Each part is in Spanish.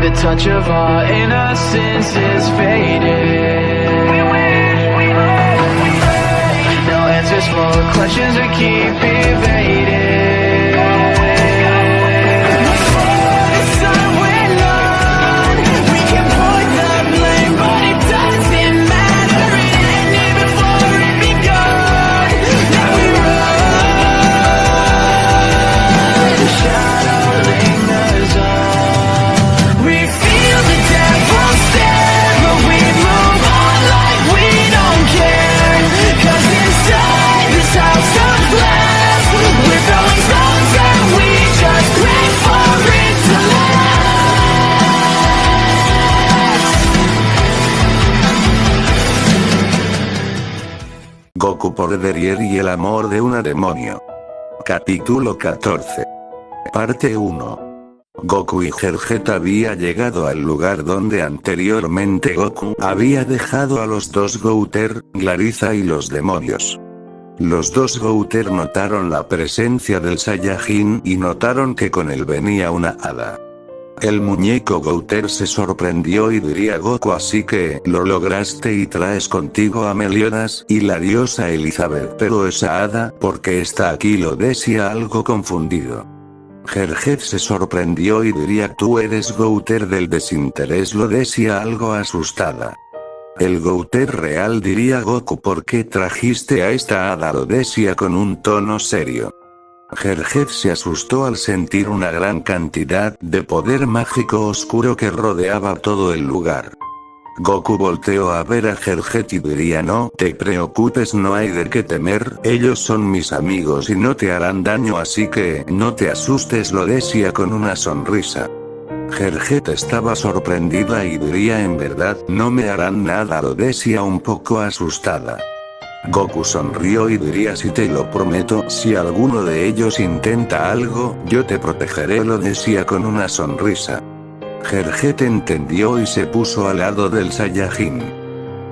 the touch of our innocence is fading. No answers for questions we keep evading. Goku por Derier y el amor de una demonio. Capítulo 14. Parte 1. Goku y Gerget había llegado al lugar donde anteriormente Goku había dejado a los dos Gouter, Glariza y los demonios. Los dos Gouter notaron la presencia del Saiyajin y notaron que con él venía una hada. El muñeco Gouter se sorprendió y diría Goku: así que lo lograste y traes contigo a Meliodas y la diosa Elizabeth, pero esa hada, ¿por qué está aquí? Lo decía algo confundido. Gerget se sorprendió y diría: tú eres Gouter del desinterés, lo decía algo asustada. El Gouter real diría: Goku, ¿por qué trajiste a esta hada? Lo decía con un tono serio. Gerget se asustó al sentir una gran cantidad de poder mágico oscuro que rodeaba todo el lugar. Goku volteó a ver a Gerget y diría: no te preocupes, no hay de qué temer, ellos son mis amigos y no te harán daño, así que no te asustes, lo decía con una sonrisa. Gerget estaba sorprendida y diría: en verdad, no me harán nada, lo decía un poco asustada. Goku sonrió y diría: si te lo prometo, si alguno de ellos intenta algo, yo te protegeré, lo decía con una sonrisa. Gerget entendió y se puso al lado del Saiyajin.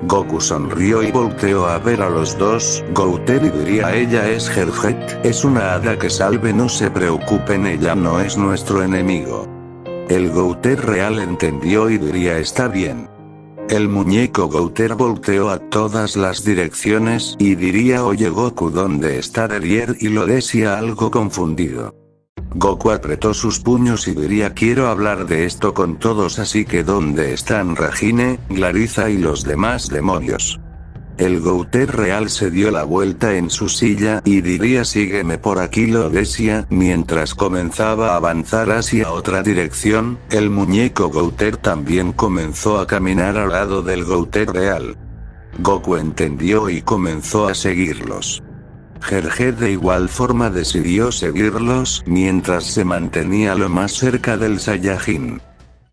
Goku sonrió y volteó a ver a los dos Gouter y diría: ella es Gerget, es una hada que salve, no se preocupen, ella no es nuestro enemigo. El Gouter real entendió y diría: está bien. El muñeco Gouter volteó a todas las direcciones y diría: oye Goku, ¿dónde está Derier? Y lo decía algo confundido. Goku apretó sus puños y diría: quiero hablar de esto con todos, así que ¿dónde están Regine, Glariza y los demás demonios? El Gouter real se dio la vuelta en su silla y diría: sígueme por aquí, lo decía, mientras comenzaba a avanzar hacia otra dirección. El muñeco Gouter también comenzó a caminar al lado del Gouter real. Goku entendió y comenzó a seguirlos. Gerget de igual forma decidió seguirlos mientras se mantenía lo más cerca del Saiyajin.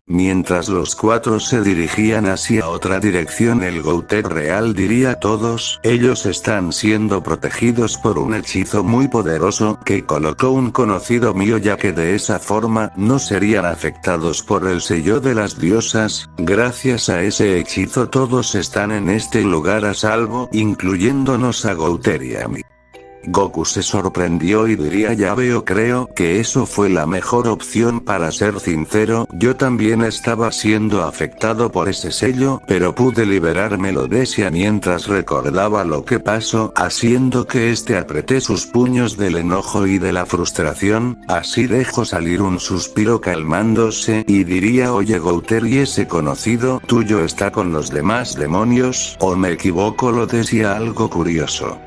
Mientras los cuatro se dirigían hacia otra dirección, el Gouter real diría: todos ellos están siendo protegidos por un hechizo muy poderoso que colocó un conocido mío, ya que de esa forma no serían afectados por el sello de las diosas. Gracias a ese hechizo todos están en este lugar a salvo, incluyéndonos a Gouter y a mí. Goku se sorprendió y diría: ya veo, creo que eso fue la mejor opción, para ser sincero, yo también estaba siendo afectado por ese sello, pero pude liberarme, lo decía mientras recordaba lo que pasó, haciendo que apreté sus puños del enojo y de la frustración, así dejó salir un suspiro calmándose y diría: oye Gouter, ¿y ese conocido tuyo está con los demás demonios, o me equivoco? Lo decía algo curioso.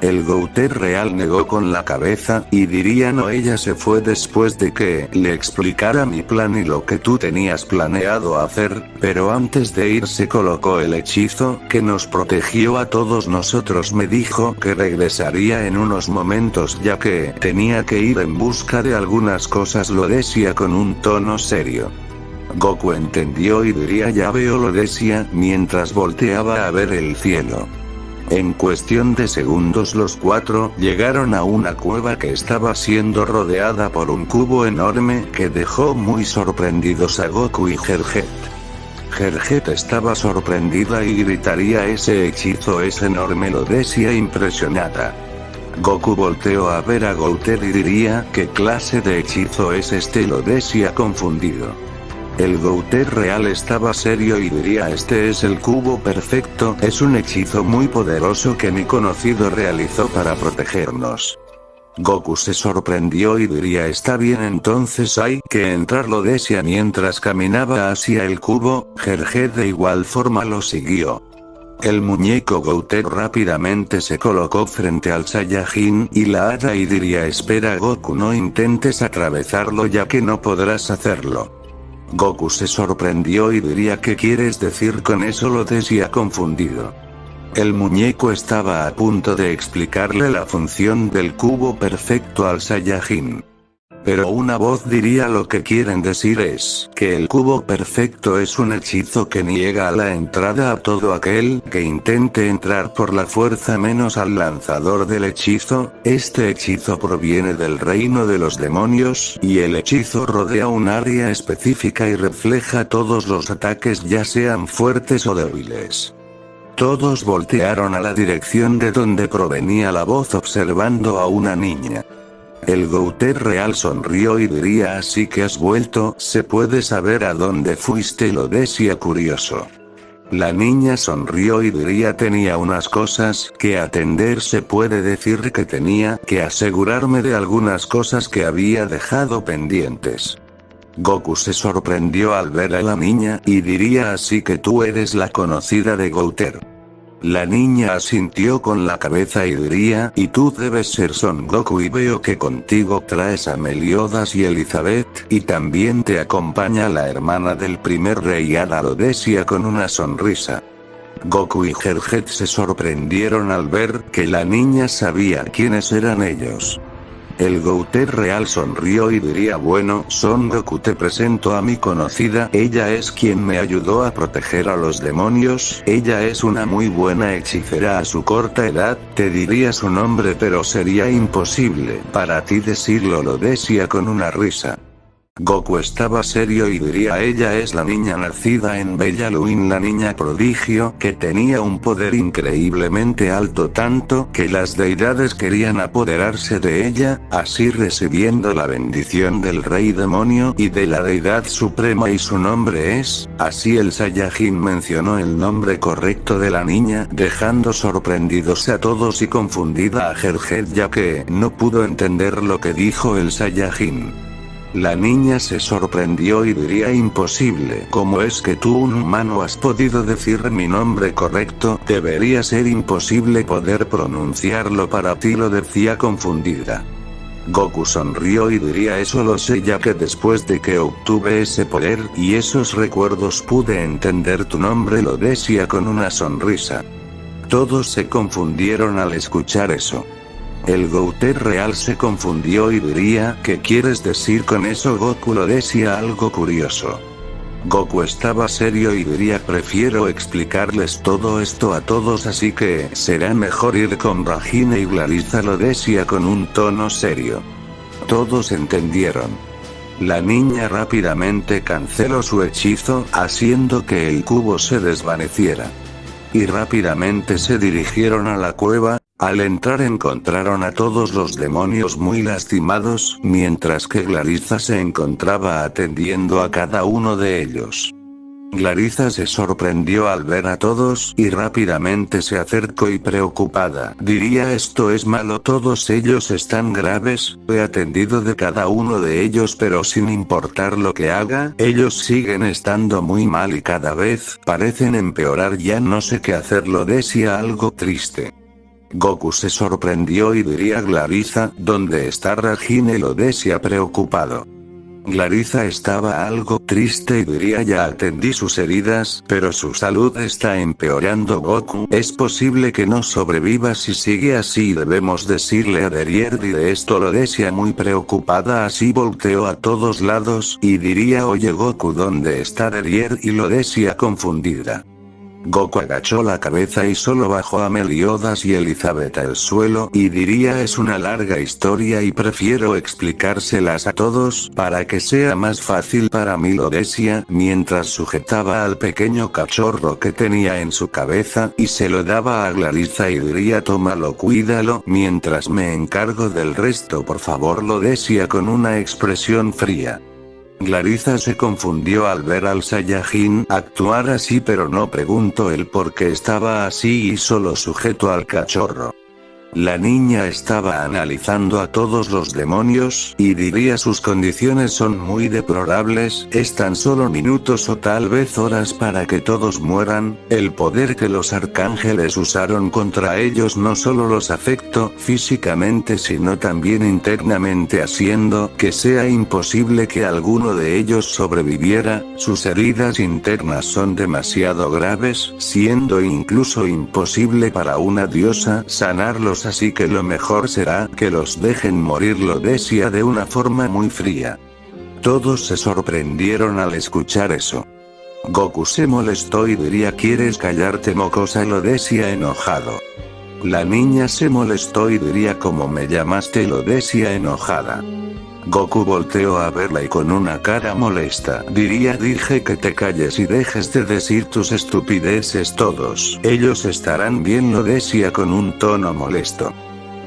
El Gouter real negó con la cabeza y diría: no, ella se fue después de que le explicara mi plan y lo que tú tenías planeado hacer, pero antes de irse colocó el hechizo que nos protegió a todos nosotros. Me dijo que regresaría en unos momentos ya que tenía que ir en busca de algunas cosas, lo decía con un tono serio. Goku entendió y diría: ya veo, lo decía mientras volteaba a ver el cielo. En cuestión de segundos los cuatro llegaron a una cueva que estaba siendo rodeada por un cubo enorme que dejó muy sorprendidos a Goku y Gerget. Gerget estaba sorprendida y gritaría: ese hechizo es enorme, lo decía impresionada. Goku volteó a ver a Gouter y diría: ¿qué clase de hechizo es este? Lo decía confundido. El Gouter real estaba serio y diría: este es el cubo perfecto, es un hechizo muy poderoso que mi conocido realizó para protegernos. Goku se sorprendió y diría: está bien, entonces hay que entrar, lo decía mientras caminaba hacia el cubo. Gerge de igual forma lo siguió. El muñeco Gouter rápidamente se colocó frente al Saiyajin y la hada y diría: espera Goku, no intentes atravesarlo ya que no podrás hacerlo. Goku se sorprendió y diría: ¿qué quieres decir con eso? Lo decía confundido. El muñeco estaba a punto de explicarle la función del cubo perfecto al Saiyajin. Pero una voz diría: lo que quieren decir es que el cubo perfecto es un hechizo que niega la entrada a todo aquel que intente entrar por la fuerza menos al lanzador del hechizo. Este hechizo proviene del reino de los demonios y el hechizo rodea un área específica y refleja todos los ataques, ya sean fuertes o débiles. Todos voltearon a la dirección de donde provenía la voz observando a una niña. El Gouter real sonrió y diría: así que has vuelto, ¿se puede saber a dónde fuiste? Lo decía curioso. La niña sonrió y diría: tenía unas cosas que atender, se puede decir que tenía que asegurarme de algunas cosas que había dejado pendientes. Goku se sorprendió al ver a la niña y diría: así que tú eres la conocida de Gouter. La niña asintió con la cabeza y diría: y tú debes ser Son Goku, y veo que contigo traes a Meliodas y Elizabeth, y también te acompaña la hermana del primer rey. Hada lo decía con una sonrisa. Goku y Gerget se sorprendieron al ver que la niña sabía quiénes eran ellos. El Gouter real sonrió y diría: bueno, Son Goku, te presento a mi conocida, ella es quien me ayudó a proteger a los demonios, ella es una muy buena hechicera a su corta edad. Te diría su nombre pero sería imposible para ti decirlo, lo decía con una risa. Goku estaba serio y diría: ella es la niña nacida en Bellaluin, la niña prodigio que tenía un poder increíblemente alto, tanto que las deidades querían apoderarse de ella, así recibiendo la bendición del rey demonio y de la deidad suprema, y su nombre es. Así el Saiyajin mencionó el nombre correcto de la niña, dejando sorprendidos a todos y confundida a Gerget, ya que no pudo entender lo que dijo el Saiyajin. La niña se sorprendió y diría: imposible, ¿cómo es que tú, un humano, has podido decir mi nombre correcto? Debería ser imposible poder pronunciarlo para ti, lo decía confundida. Goku sonrió y diría: eso lo sé, ya que después de que obtuve ese poder y esos recuerdos pude entender tu nombre, lo decía con una sonrisa. Todos se confundieron al escuchar eso. El Gouter real se confundió y diría: ¿qué quieres decir con eso? Goku lo decía algo curioso. Goku estaba serio y diría: prefiero explicarles todo esto a todos, así que será mejor ir con Regina y Clarissa, lo decía con un tono serio. Todos entendieron. La niña rápidamente canceló su hechizo, haciendo que el cubo se desvaneciera. Y rápidamente se dirigieron a la cueva. Al entrar encontraron a todos los demonios muy lastimados, mientras que Clarissa se encontraba atendiendo a cada uno de ellos. Clarissa se sorprendió al ver a todos y rápidamente se acercó y preocupada diría: esto es malo, todos ellos están graves, he atendido de cada uno de ellos pero sin importar lo que haga, ellos siguen estando muy mal y cada vez parecen empeorar, ya no sé qué hacer, lo decía algo triste. Goku se sorprendió y diría: Clarissa, ¿dónde está Regina? Lo decía preocupado. Clarissa estaba algo triste y diría: ya atendí sus heridas, pero su salud está empeorando. Goku, es posible que no sobreviva si sigue así, debemos decirle a Derriere de esto, lo decía muy preocupada. Así volteó a todos lados y diría: oye Goku, ¿dónde está Derriere? Y lo decía confundida. Goku agachó la cabeza y solo bajó a Meliodas y Elizabeth al suelo y diría: es una larga historia y prefiero explicárselas a todos para que sea más fácil para mí, lo decía mientras sujetaba al pequeño cachorro que tenía en su cabeza y se lo daba a Clarissa y diría: tómalo, cuídalo, mientras me encargo del resto por favor, lo decía con una expresión fría. Clarissa se confundió al ver al Saiyajin actuar así, pero no preguntó el por qué estaba así y solo sujetó al cachorro. La niña estaba analizando a todos los demonios, y diría sus condiciones son muy deplorables, es tan solo minutos o tal vez horas para que todos mueran, el poder que los arcángeles usaron contra ellos no solo los afectó físicamente sino también internamente, haciendo que sea imposible que alguno de ellos sobreviviera, sus heridas internas son demasiado graves, siendo incluso imposible para una diosa sanarlos. Así que lo mejor será que los dejen morir, lo decía de una forma muy fría. Todos se sorprendieron al escuchar eso. Goku se molestó y diría ¿quieres callarte mocosa? Lo decía enojado. La niña se molestó y diría ¿cómo me llamaste? Lo decía enojada. Goku volteó a verla y con una cara molesta diría dije que te calles y dejes de decir tus estupideces, todos ellos estarán bien, lo decía con un tono molesto.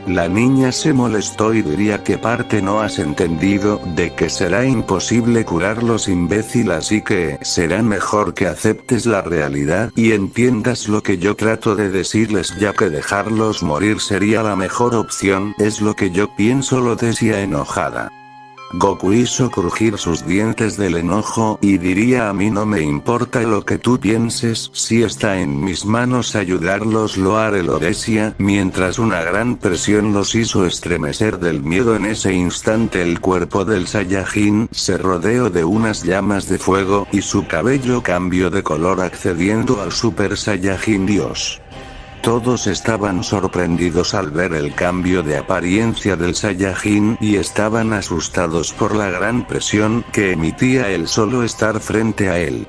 La niña se molestó y diría ¿qué parte no has entendido? De que será imposible curarlos, imbécil, así que será mejor que aceptes la realidad y entiendas lo que yo trato de decirles, ya que dejarlos morir sería la mejor opción, es lo que yo pienso, lo decía enojada. Goku hizo crujir sus dientes del enojo y diría a mí no me importa lo que tú pienses, si está en mis manos ayudarlos lo haré, lo decía, mientras una gran presión los hizo estremecer del miedo. En ese instante el cuerpo del Saiyajin se rodeó de unas llamas de fuego y su cabello cambió de color accediendo al Super Saiyajin Dios. Todos estaban sorprendidos al ver el cambio de apariencia del Saiyajin y estaban asustados por la gran presión que emitía el solo estar frente a él.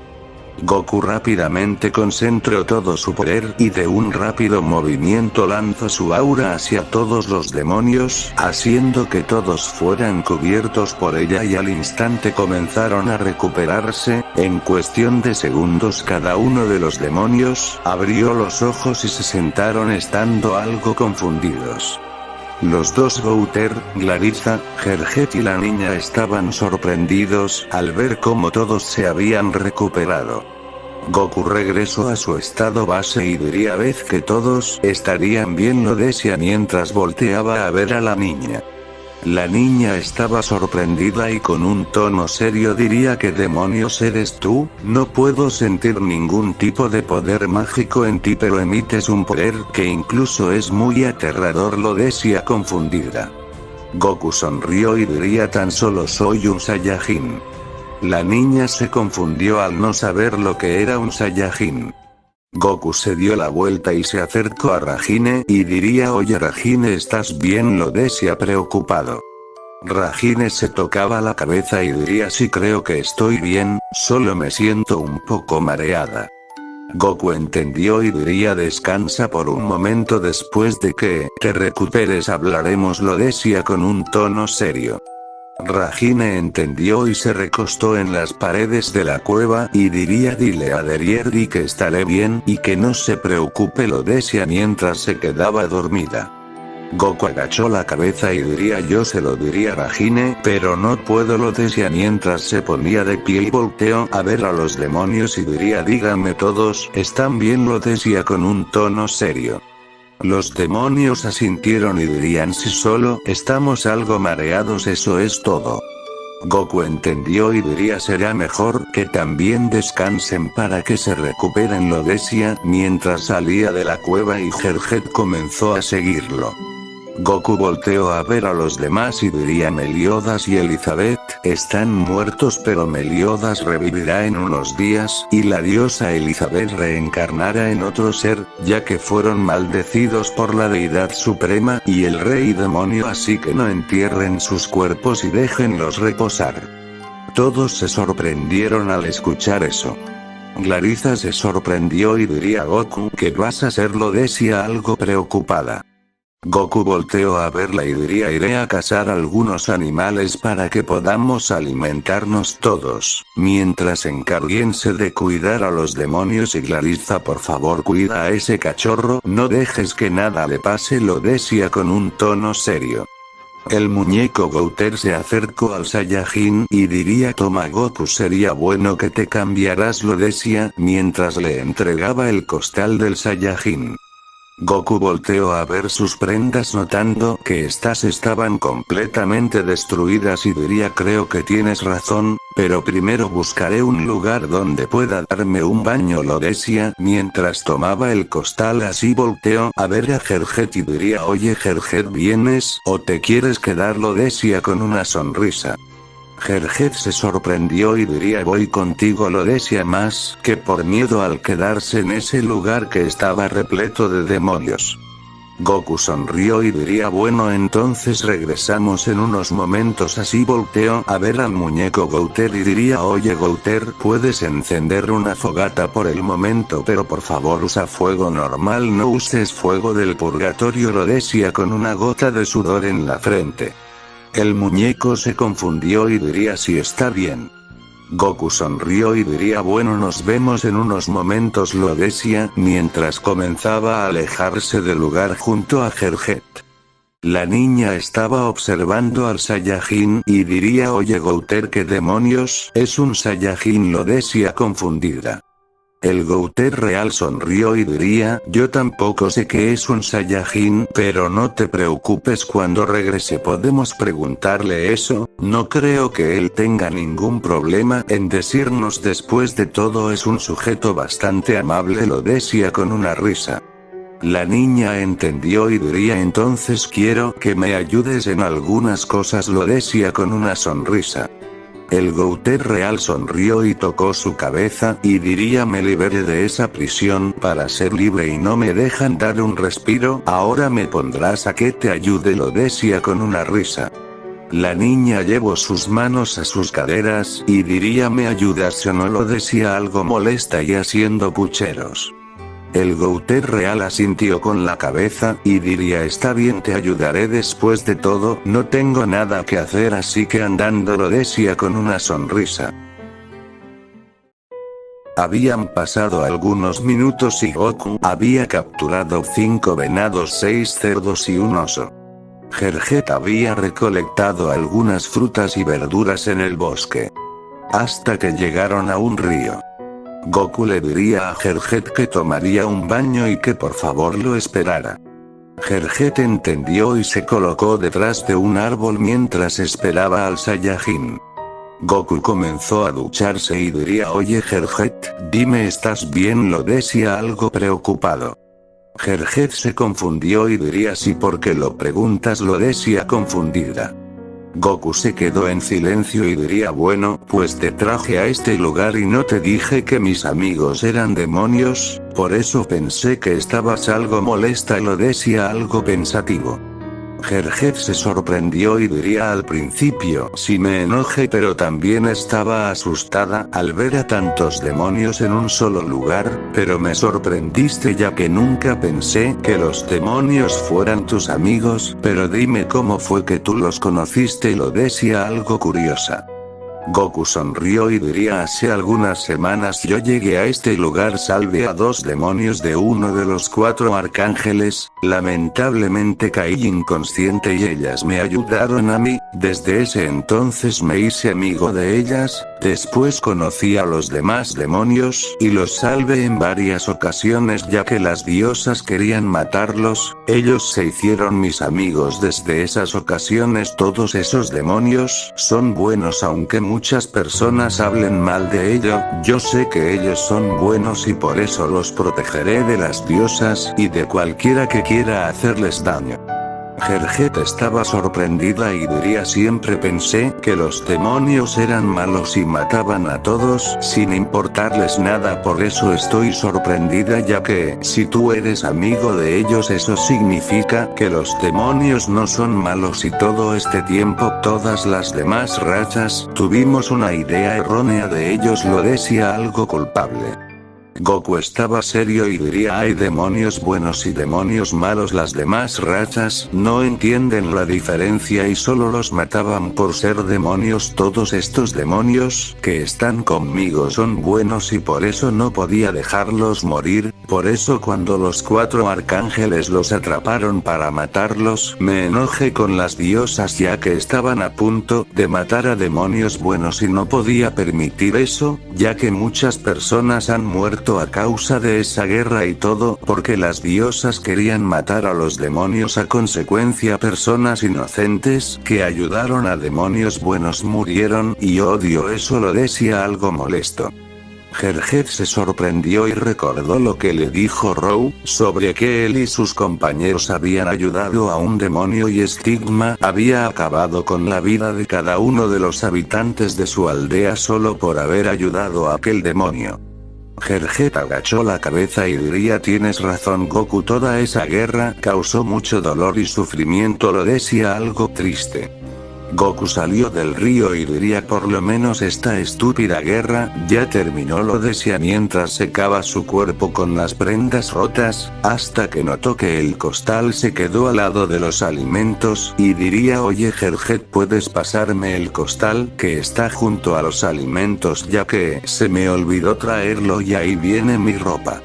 Goku rápidamente concentró todo su poder y de un rápido movimiento lanzó su aura hacia todos los demonios, haciendo que todos fueran cubiertos por ella y al instante comenzaron a recuperarse. En cuestión de segundos cada uno de los demonios abrió los ojos y se sentaron estando algo confundidos. Los dos Gouter, Clarissa, Gerget y la niña estaban sorprendidos al ver cómo todos se habían recuperado. Goku regresó a su estado base y diría vez que todos estarían bien, lo decía mientras volteaba a ver a la niña. La niña estaba sorprendida y con un tono serio diría ¿qué demonios eres tú? No puedo sentir ningún tipo de poder mágico en ti, pero emites un poder que incluso es muy aterrador, lo decía confundida. Goku sonrió y diría tan solo soy un Saiyajin. La niña se confundió al no saber lo que era un Saiyajin. Goku se dio la vuelta y se acercó a Rajine y diría oye Rajine, ¿estás bien? Lo decía preocupado. Rajine se tocaba la cabeza y diría sí, creo que estoy bien, solo me siento un poco mareada. Goku entendió y diría descansa por un momento, después de que te recuperes hablaremos, lo decía con un tono serio. Rajine entendió y se recostó en las paredes de la cueva y diría dile a Derrieri que estaré bien y que no se preocupe, lo decía mientras se quedaba dormida. Goku agachó la cabeza y diría yo se lo diría a Rajine, pero no puedo, lo decía mientras se ponía de pie y volteó a ver a los demonios y diría díganme todos, ¿están bien? Lo decía con un tono serio. Los demonios asintieron y dirían si solo estamos algo mareados, eso es todo. Goku entendió y diría será mejor que también descansen para que se recuperen, lo decía mientras salía de la cueva y Gerget comenzó a seguirlo. Goku volteó a ver a los demás y diría Meliodas y Elizabeth están muertos, pero Meliodas revivirá en unos días y la diosa Elizabeth reencarnará en otro ser, ya que fueron maldecidos por la deidad suprema y el rey demonio, así que no entierren sus cuerpos y déjenlos reposar. Todos se sorprendieron al escuchar eso. Clarissa se sorprendió y diría Goku ¿qué vas a hacer? Lo decía algo preocupada. Goku volteó a verla y diría iré a cazar algunos animales para que podamos alimentarnos todos, mientras encárguense de cuidar a los demonios y Clarissa por favor cuida a ese cachorro, no dejes que nada le pase, lo decía con un tono serio. El muñeco Gouter se acercó al Saiyajin y diría: toma Goku, sería bueno que te cambiaras, lo decía, mientras le entregaba el costal del Saiyajin. Goku volteó a ver sus prendas notando que estas estaban completamente destruidas y diría: creo que tienes razón, pero primero buscaré un lugar donde pueda darme un baño, lo decía mientras tomaba el costal. Así volteó a ver a Gerget y diría: oye Gerget, ¿vienes o te quieres quedar? Lo decía con una sonrisa. Gerget se sorprendió y diría: voy contigo, lo decía, más que por miedo al quedarse en ese lugar que estaba repleto de demonios. Goku sonrió y diría: bueno, entonces regresamos en unos momentos. Así volteó a ver al muñeco Gouter y diría: oye Gouter, puedes encender una fogata por el momento, pero por favor usa fuego normal, no uses fuego del purgatorio, lo decía con una gota de sudor en la frente. El muñeco se confundió y diría: sí, está bien. Goku sonrió y diría: bueno, nos vemos en unos momentos, lo decía mientras comenzaba a alejarse del lugar junto a Gerget. La niña estaba observando al Saiyajin y diría: oye Gouter, ¿qué demonios es un Saiyajin? Lo decía confundida. El Gouter real sonrió y diría: yo tampoco sé qué es un Saiyajin, pero no te preocupes, cuando regrese podemos preguntarle eso, no creo que él tenga ningún problema en decirnos, después de todo es un sujeto bastante amable, lo decía con una risa. La niña entendió y diría: entonces quiero que me ayudes en algunas cosas, lo decía con una sonrisa. El Gouter real sonrió y tocó su cabeza y diría: me liberé de esa prisión para ser libre y no me dejan dar un respiro, ahora me pondrás a que te ayude, lo decía con una risa. La niña llevó sus manos a sus caderas y diría: me ayudas o no, lo decía algo molesta y haciendo pucheros. El Gouter real asintió con la cabeza y diría: está bien, te ayudaré, después de todo no tengo nada que hacer, así que andando, lo decía con una sonrisa. Habían pasado algunos minutos y Goku había capturado 5 venados, 6 cerdos y un oso. Gerget había recolectado algunas frutas y verduras en el bosque. Hasta que llegaron a un río. Goku le diría a Gerget que tomaría un baño y que por favor lo esperara. Gerget entendió y se colocó detrás de un árbol mientras esperaba al Saiyajin. Goku comenzó a ducharse y diría: oye Gerget, dime, ¿estás bien? Lo decía algo preocupado. Gerget se confundió y diría: sí, ¿por qué lo preguntas? Lo decía confundida. Goku se quedó en silencio y diría: bueno, pues te traje a este lugar y no te dije que mis amigos eran demonios, por eso pensé que estabas algo molesta, lo decía algo pensativo. Gerget se sorprendió y diría: al principio sí me enojé, pero también estaba asustada al ver a tantos demonios en un solo lugar, pero me sorprendiste ya que nunca pensé que los demonios fueran tus amigos, pero dime cómo fue que tú los conociste, lo decía algo curiosa. Goku sonrió y diría: hace algunas semanas yo llegué a este lugar, salvé a 2 demonios de uno de los 4 arcángeles, lamentablemente caí inconsciente y ellas me ayudaron a mí, desde ese entonces me hice amigo de ellas, después conocí a los demás demonios y los salvé en varias ocasiones ya que las diosas querían matarlos, ellos se hicieron mis amigos desde esas ocasiones. Todos esos demonios son buenos, aunque muchas personas hablen mal de ello, yo sé que ellos son buenos y por eso los protegeré de las diosas y de cualquiera que quiera hacerles daño. Gerget estaba sorprendida y diría: siempre pensé que los demonios eran malos y mataban a todos sin importarles nada, por eso estoy sorprendida ya que si tú eres amigo de ellos eso significa que los demonios no son malos y todo este tiempo todas las demás razas tuvimos una idea errónea de ellos, lo decía algo culpable. Goku estaba serio y diría: hay demonios buenos y demonios malos, las demás razas no entienden la diferencia y solo los mataban por ser demonios. Todos estos demonios que están conmigo son buenos y por eso no podía dejarlos morir, Por eso cuando los 4 arcángeles los atraparon para matarlos, me enojé con las diosas ya que estaban a punto de matar a demonios buenos y no podía permitir eso, ya que muchas personas han muerto a causa de esa guerra y todo porque las diosas querían matar a los demonios, a consecuencia personas inocentes que ayudaron a demonios buenos murieron y odio eso, lo decía algo molesto. Herged se sorprendió y recordó lo que le dijo Row, sobre que él y sus compañeros habían ayudado a un demonio y Stigma había acabado con la vida de cada uno de los habitantes de su aldea solo por haber ayudado a aquel demonio. Herged agachó la cabeza y diría: tienes razón Goku, toda esa guerra causó mucho dolor y sufrimiento, lo decía algo triste. Goku salió del río y diría: por lo menos esta estúpida guerra ya terminó, lo decía mientras secaba su cuerpo con las prendas rotas, hasta que notó que el costal se quedó al lado de los alimentos y diría: oye Herged, ¿puedes pasarme el costal que está junto a los alimentos ya que se me olvidó traerlo y ahí viene mi ropa?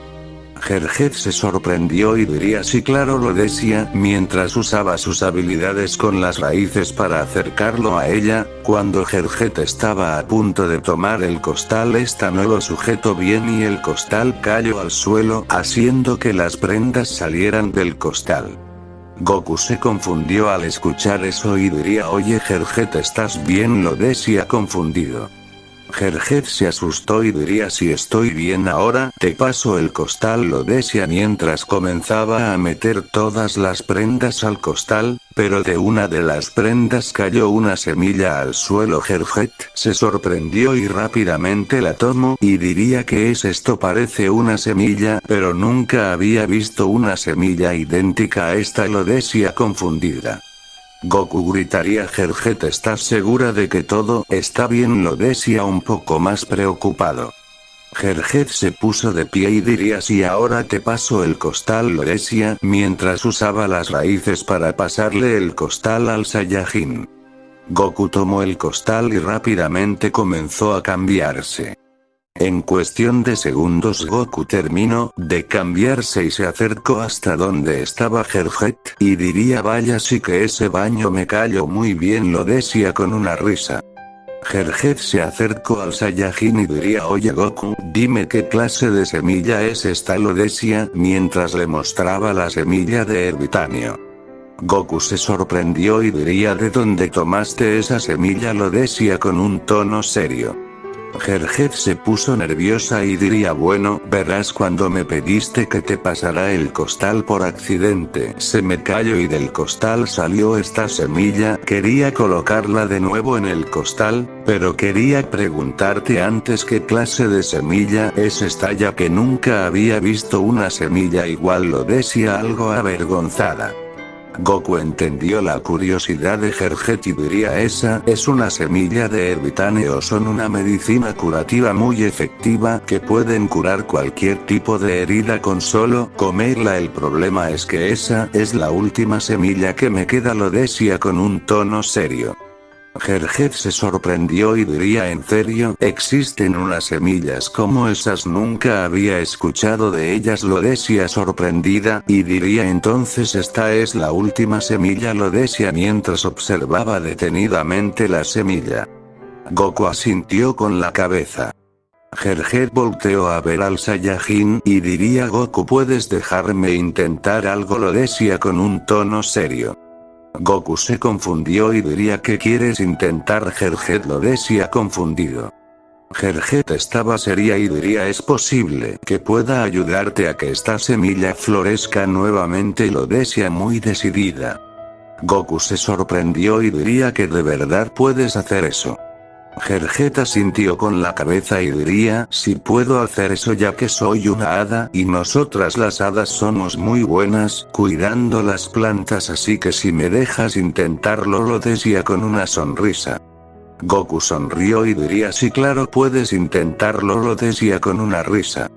Herged se sorprendió y diría: sí claro, lo decía mientras usaba sus habilidades con las raíces para acercarlo a ella. Cuando Herged estaba a punto de tomar el costal, esta no lo sujetó bien y el costal cayó al suelo, haciendo que las prendas salieran del costal. Goku se confundió al escuchar eso y diría: oye Herged, ¿estás bien?, lo decía confundido. Herged se asustó y diría: si estoy bien ahora, te paso el costal, lo decía mientras comenzaba a meter todas las prendas al costal, pero de una de las prendas cayó una semilla al suelo. Herged se sorprendió y rápidamente la tomó y diría: ¿qué es esto? Parece una semilla, pero nunca había visto una semilla idéntica a esta, lo decía confundida. Goku gritaría: Herged, ¿estás segura de que todo está bien?, lo decía un poco más preocupado. Herged se puso de pie y diría: sí, ahora te paso el costal, lo decía mientras usaba las raíces para pasarle el costal al Saiyajin. Goku tomó el costal y rápidamente comenzó a cambiarse. En cuestión de segundos Goku terminó de cambiarse y se acercó hasta donde estaba Herged y diría: vaya, sí que ese baño me cayó muy bien, lo decía con una risa. Herged se acercó al Saiyajin y diría: oye Goku, dime qué clase de semilla es esta, lo decía mientras le mostraba la semilla de erbitanio. Goku se sorprendió y diría: ¿de dónde tomaste esa semilla?, lo decía con un tono serio. Herged se puso nerviosa y diría: bueno, verás, cuando me pediste que te pasara el costal por accidente se me cayó y del costal salió esta semilla, quería colocarla de nuevo en el costal, pero quería preguntarte antes qué clase de semilla es esta ya que nunca había visto una semilla igual, lo decía algo avergonzada. Goku entendió la curiosidad de Herged y diría: esa es una semilla de erbitanio, son una medicina curativa muy efectiva que pueden curar cualquier tipo de herida con solo comerla, el problema es que esa es la última semilla que me queda, lo decía con un tono serio. Herged se sorprendió y diría: ¿en serio? ¿Existen unas semillas como esas? Nunca había escuchado de ellas, lo decía sorprendida y diría: entonces esta es la última semilla, lo decía mientras observaba detenidamente la semilla. Goku asintió con la cabeza. Herged volteó a ver al Saiyajin y diría: Goku, ¿puedes dejarme intentar algo?, lo decía con un tono serio. Goku se confundió y diría: ¿qué quieres intentar Herged?, lo decía confundido. Herged estaba seria y diría: es posible que pueda ayudarte a que esta semilla florezca nuevamente, lo decía muy decidida. Goku se sorprendió y diría: ¿que de verdad puedes hacer eso? Herged asintió con la cabeza y diría: sí puedo hacer eso ya que soy una hada y nosotras las hadas somos muy buenas cuidando las plantas, así que si me dejas intentarlo, lo decía con una sonrisa. Goku sonrió y diría: sí claro, puedes intentarlo, lo decía con una risa.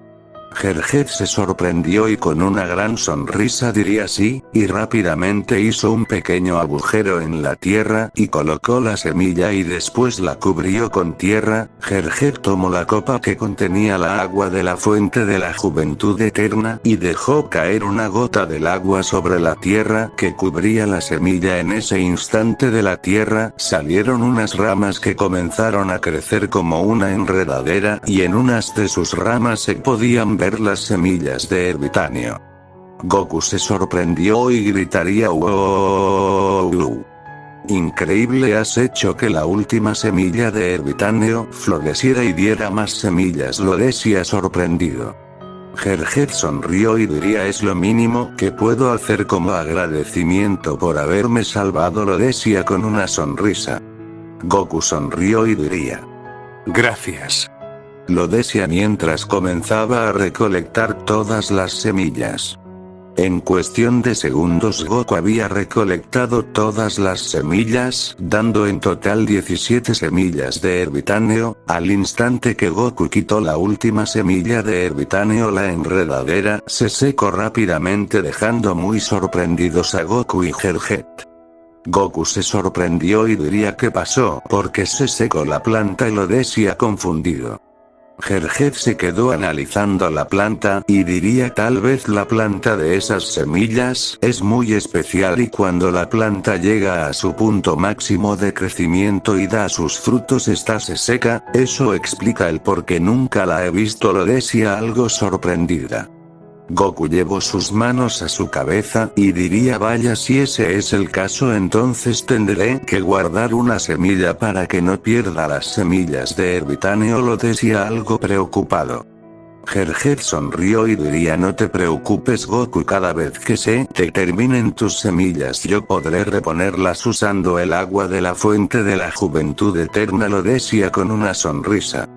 Gerget se sorprendió y con una gran sonrisa diría sí, y rápidamente hizo un pequeño agujero en la tierra y colocó la semilla y después la cubrió con tierra. Gerget tomó la copa que contenía la agua de la fuente de la juventud eterna y dejó caer una gota del agua sobre la tierra que cubría la semilla. En ese instante de la tierra salieron unas ramas que comenzaron a crecer como una enredadera y en unas de sus ramas se podían ver las semillas de ermitaño. Goku se sorprendió y gritaría wow. Increíble, has hecho que la última semilla de ermitaño floreciera y diera más semillas, lo decía sorprendido. Gerget sonrió y diría es lo mínimo que puedo hacer como agradecimiento por haberme salvado, lo decía con una sonrisa. Goku sonrió y diría gracias. Lo decía mientras comenzaba a recolectar todas las semillas. En cuestión de segundos Goku había recolectado todas las semillas, dando en total 17 semillas de ermitaño. Al instante que Goku quitó la última semilla de ermitaño, la enredadera se secó rápidamente, dejando muy sorprendidos a Goku y Gerget. Goku se sorprendió y diría ¿qué pasó? Porque se secó la planta, y lo decía confundido. Gerget se quedó analizando la planta y diría tal vez la planta de esas semillas es muy especial y cuando la planta llega a su punto máximo de crecimiento y da sus frutos se seca, eso explica el por qué nunca la he visto, lo decía algo sorprendida. Goku llevó sus manos a su cabeza y diría vaya, si ese es el caso entonces tendré que guardar una semilla para que no pierda las semillas de ermitaño, lo decía algo preocupado. Gerget sonrió y diría no te preocupes Goku, cada vez que se te terminen tus semillas yo podré reponerlas usando el agua de la fuente de la juventud eterna, lo decía con una sonrisa.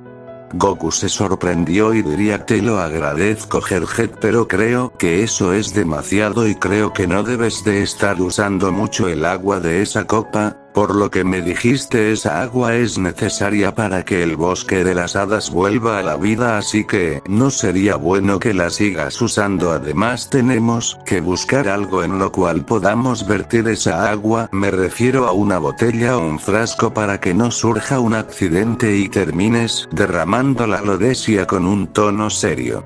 Goku se sorprendió y diría te lo agradezco Gerget, pero creo que eso es demasiado y creo que no debes de estar usando mucho el agua de esa copa. Por lo que me dijiste esa agua es necesaria para que el bosque de las hadas vuelva a la vida, así que no sería bueno que la sigas usando. Además tenemos que buscar algo en lo cual podamos vertir esa agua, me refiero a una botella o un frasco para que no surja un accidente y termines derramándola, lo decía con un tono serio.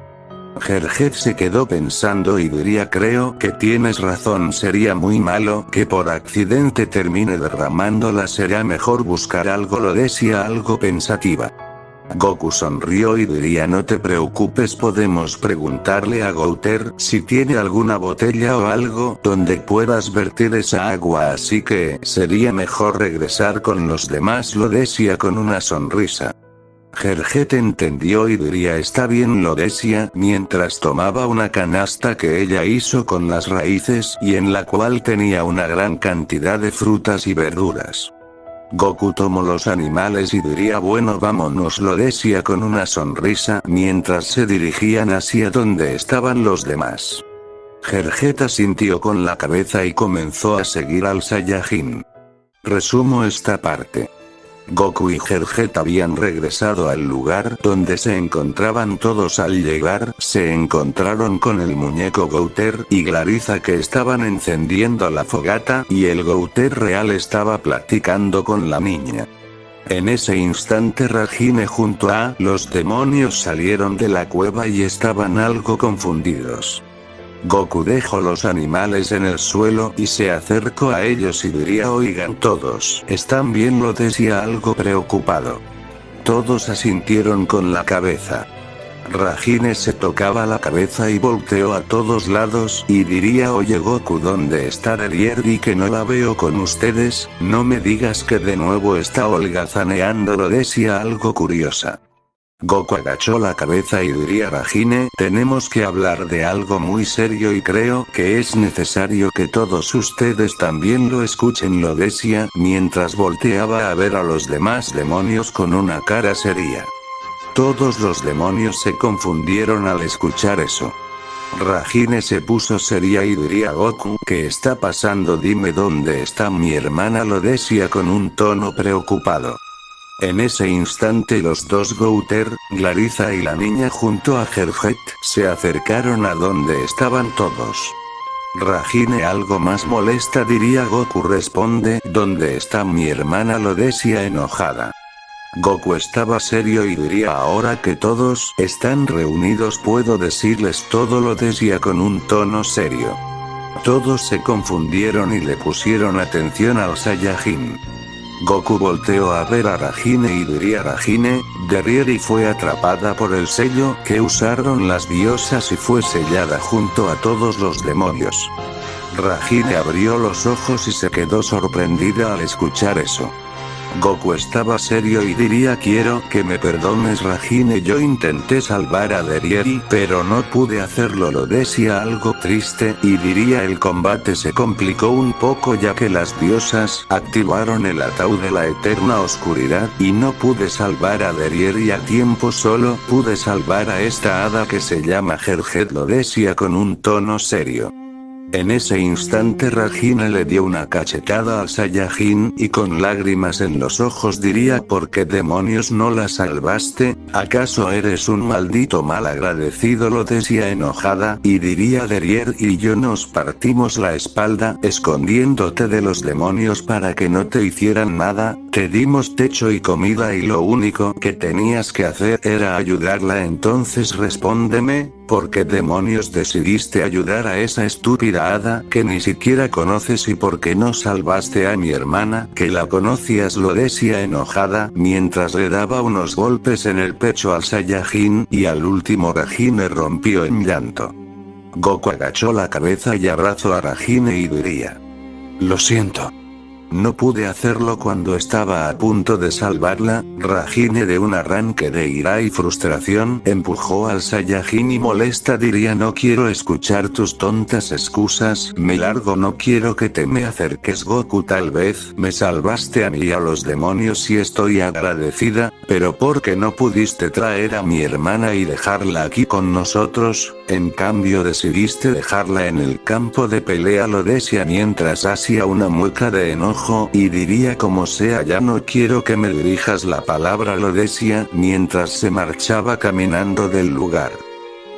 Gerget se quedó pensando y diría creo que tienes razón, sería muy malo que por accidente termine derramándola, será mejor buscar algo, lo decía algo pensativa. Goku sonrió y diría no te preocupes, podemos preguntarle a Gouter si tiene alguna botella o algo donde puedas vertir esa agua, así que sería mejor regresar con los demás, lo decía con una sonrisa. Gerget entendió y diría está bien, lo decía mientras tomaba una canasta que ella hizo con las raíces y en la cual tenía una gran cantidad de frutas y verduras. Goku tomó los animales y diría bueno vámonos, lo decía con una sonrisa mientras se dirigían hacia donde estaban los demás. Gerget asintió con la cabeza y comenzó a seguir al Saiyajin. Resumo esta parte. Goku y Gerget habían regresado al lugar donde se encontraban todos. Al llegar, se encontraron con el muñeco Gouter y Glariza que estaban encendiendo la fogata y el Gouter real estaba platicando con la niña. En ese instante Rajine junto a los demonios salieron de la cueva y estaban algo confundidos. Goku dejó los animales en el suelo y se acercó a ellos y diría oigan todos, ¿están bien? Lo decía algo preocupado. Todos asintieron con la cabeza. Rajine se tocaba la cabeza y volteó a todos lados y diría oye Goku, ¿dónde está Derier? Di que no la veo con ustedes, no me digas que de nuevo está holgazaneando, lo decía algo curiosa. Goku agachó la cabeza y diría Rajine, tenemos que hablar de algo muy serio y creo que es necesario que todos ustedes también lo escuchen, lo decía mientras volteaba a ver a los demás demonios con una cara seria. Todos los demonios se confundieron al escuchar eso. Rajine se puso seria y diría Goku, ¿qué está pasando? Dime dónde está mi hermana, lo decía con un tono preocupado. En ese instante los dos Gouter, Clarissa y la niña junto a Gerget, se acercaron a donde estaban todos. Ragine algo más molesta diría Goku responde, ¿dónde está mi hermana Lodesia enojada? Goku estaba serio y diría ahora que todos están reunidos puedo decirles todo Lodesia con un tono serio. Todos se confundieron y le pusieron atención al Saiyajin. Goku volteó a ver a Ragine y diría Ragine, Derrieri fue atrapada por el sello que usaron las diosas y fue sellada junto a todos los demonios. Ragine abrió los ojos y se quedó sorprendida al escuchar eso. Goku estaba serio y diría quiero que me perdones Ragine yo intenté salvar a Derrieri pero no pude hacerlo lo decía algo triste y diría el combate se complicó un poco ya que las diosas activaron el ataúd de la eterna oscuridad y no pude salvar a Derrieri a tiempo solo pude salvar a esta hada que se llama Gerget lo decía con un tono serio. En ese instante Ragine le dio una cachetada al Saiyajin y con lágrimas en los ojos diría ¿por qué demonios no la salvaste? ¿Acaso eres un maldito malagradecido? Lo decía enojada y diría Derrier y yo nos partimos la espalda escondiéndote de los demonios para que no te hicieran nada, te dimos techo y comida y lo único que tenías que hacer era ayudarla entonces respóndeme. ¿Por qué demonios decidiste ayudar a esa estúpida hada que ni siquiera conoces y por qué no salvaste a mi hermana que la conocías? Lo decía enojada mientras le daba unos golpes en el pecho al Saiyajin y al último Ragine rompió en llanto. Goku agachó la cabeza y abrazó a Ragine y diría: lo siento. No pude hacerlo cuando estaba a punto de salvarla. Ragine de un arranque de ira y frustración empujó al Saiyajin y molesta diría no quiero escuchar tus tontas excusas, me largo no quiero que te me acerques Goku tal vez me salvaste a mí y a los demonios y estoy agradecida, pero ¿por qué no pudiste traer a mi hermana y dejarla aquí con nosotros? En cambio decidiste dejarla en el campo de pelea lo decía mientras hacía una mueca de enojo. Y diría como sea ya no quiero que me dirijas la palabra lo decía mientras se marchaba caminando del lugar.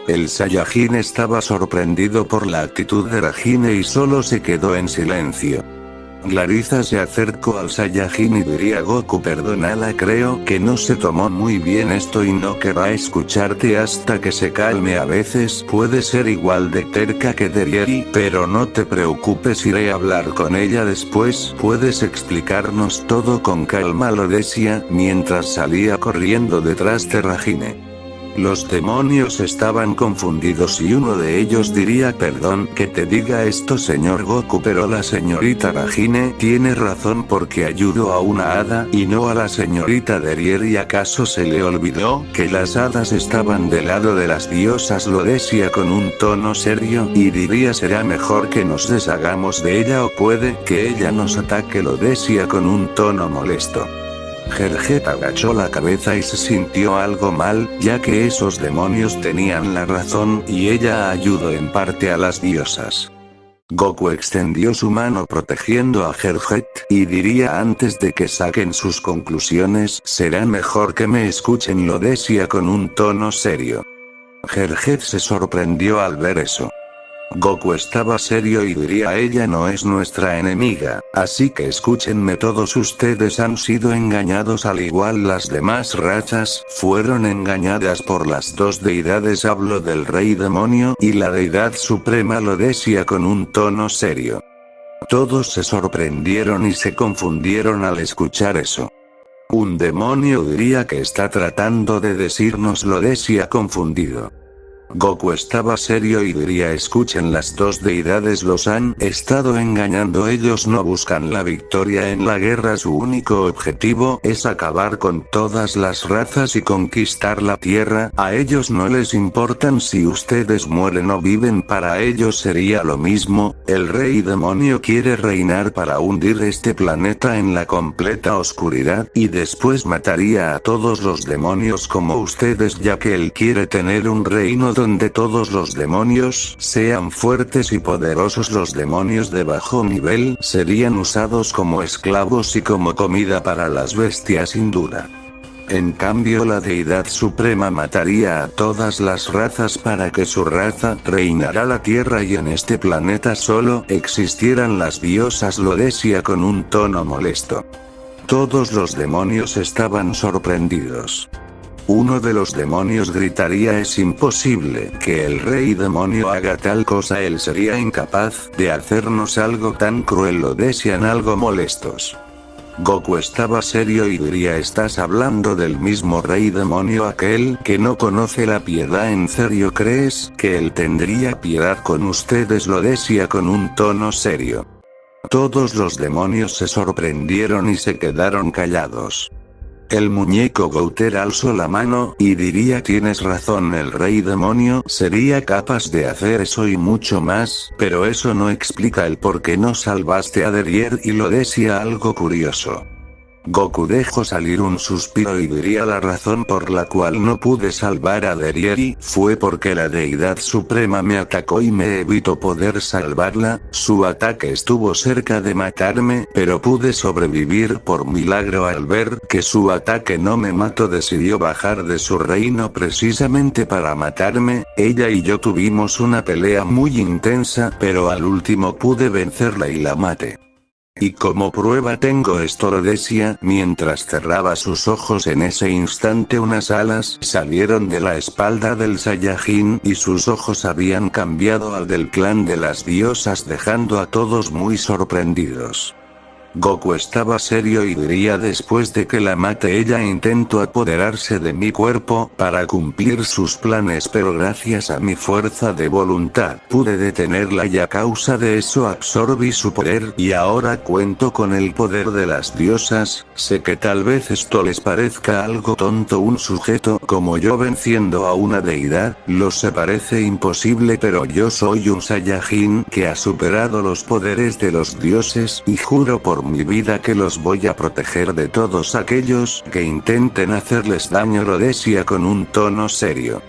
El Saiyajin estaba sorprendido por la actitud de Ragine y solo se quedó en silencio. Clarissa se acercó al Saiyajin y diría Goku perdónala creo que no se tomó muy bien esto y no querrá escucharte hasta que se calme a veces puede ser igual de terca que Derrieri pero no te preocupes iré a hablar con ella después puedes explicarnos todo con calma lo decía mientras salía corriendo detrás de Ragine. Los demonios estaban confundidos y uno de ellos diría perdón que te diga esto señor Goku pero la señorita Ragine tiene razón porque ayudó a una hada y no a la señorita Derrier y acaso se le olvidó que las hadas estaban del lado de las diosas lo decía con un tono serio y diría será mejor que nos deshagamos de ella o puede que ella nos ataque lo decía con un tono molesto. Gerget agachó la cabeza y se sintió algo mal, ya que esos demonios tenían la razón y ella ayudó en parte a las diosas. Goku extendió su mano protegiendo a Gerget y diría antes de que saquen sus conclusiones será mejor que me escuchen lo decía con un tono serio. Gerget se sorprendió al ver eso. Goku estaba serio y diría ella no es nuestra enemiga, así que escúchenme todos ustedes han sido engañados al igual las demás razas, fueron engañadas por las dos deidades hablo del rey demonio y la deidad suprema lo decía con un tono serio. Todos se sorprendieron y se confundieron al escuchar eso. Un demonio diría que está tratando de decirnos lo decía confundido. Goku estaba serio y diría escuchen las dos deidades los han estado engañando ellos no buscan la victoria en la guerra su único objetivo es acabar con todas las razas y conquistar la tierra a ellos no les importan si ustedes mueren o viven para ellos sería lo mismo, el rey demonio quiere reinar para hundir este planeta en la completa oscuridad y después mataría a todos los demonios como ustedes ya que él quiere tener un reino donde todos los demonios sean fuertes y poderosos. Los demonios de bajo nivel serían usados como esclavos y como comida para las bestias sin duda. En cambio la deidad suprema mataría a todas las razas para que su raza reinara la tierra y en este planeta solo existieran las diosas, lo decía con un tono molesto. Todos los demonios estaban sorprendidos. Uno de los demonios gritaría: es imposible que el rey demonio haga tal cosa, él sería incapaz de hacernos algo tan cruel, lo decían algo molestos. Goku estaba serio y diría: ¿estás hablando del mismo rey demonio, aquel que no conoce la piedad? ¿En serio crees que él tendría piedad con ustedes?, lo decía con un tono serio. Todos los demonios se sorprendieron y se quedaron callados. El muñeco Gouter alzó la mano y diría: tienes razón, el rey demonio sería capaz de hacer eso y mucho más, pero eso no explica el por qué no salvaste a Derier, y lo decía algo curioso. Goku dejó salir un suspiro y diría: la razón por la cual no pude salvar a Derieri fue porque la deidad suprema me atacó y me evitó poder salvarla. Su ataque estuvo cerca de matarme, pero pude sobrevivir por milagro. Al ver que su ataque no me mató, decidió bajar de su reino precisamente para matarme. Ella y yo tuvimos una pelea muy intensa, pero al último pude vencerla y la maté. Y como prueba tengo esto, lo decía mientras cerraba sus ojos. En ese instante unas alas salieron de la espalda del Saiyajin y sus ojos habían cambiado al del clan de las diosas, dejando a todos muy sorprendidos. Goku estaba serio y diría: después de que la mate, ella intentó apoderarse de mi cuerpo para cumplir sus planes, pero gracias a mi fuerza de voluntad pude detenerla y a causa de eso absorbí su poder y ahora cuento con el poder de las diosas. Sé que tal vez esto les parezca algo tonto, un sujeto como yo venciendo a una deidad, lo sé, parece imposible, pero yo soy un Saiyajin que ha superado los poderes de los dioses y juro por mi vida que los voy a proteger de todos aquellos que intenten hacerles daño, lo decía con un tono serio.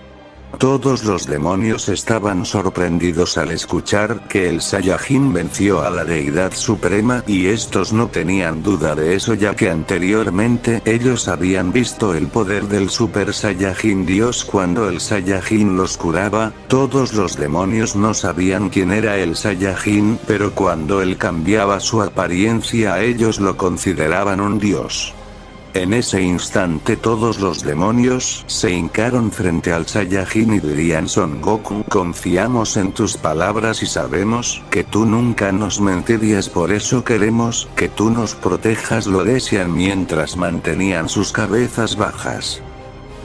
Todos los demonios estaban sorprendidos al escuchar que el Saiyajin venció a la deidad suprema, y estos no tenían duda de eso, ya que anteriormente ellos habían visto el poder del Super Saiyajin Dios cuando el Saiyajin los curaba. Todos los demonios no sabían quién era el Saiyajin, pero cuando él cambiaba su apariencia ellos lo consideraban un dios. En ese instante todos los demonios se hincaron frente al Saiyajin y dirían: Son Goku, confiamos en tus palabras y sabemos que tú nunca nos mentirías, por eso queremos que tú nos protejas, lo decían mientras mantenían sus cabezas bajas.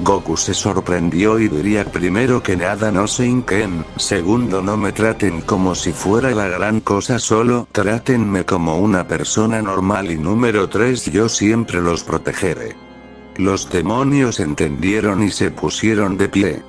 Goku se sorprendió y diría: primero que nada, no se hinquen, segundo, no me traten como si fuera la gran cosa, solo trátenme como una persona normal, y número 3, yo siempre los protegeré. Los demonios entendieron y se pusieron de pie.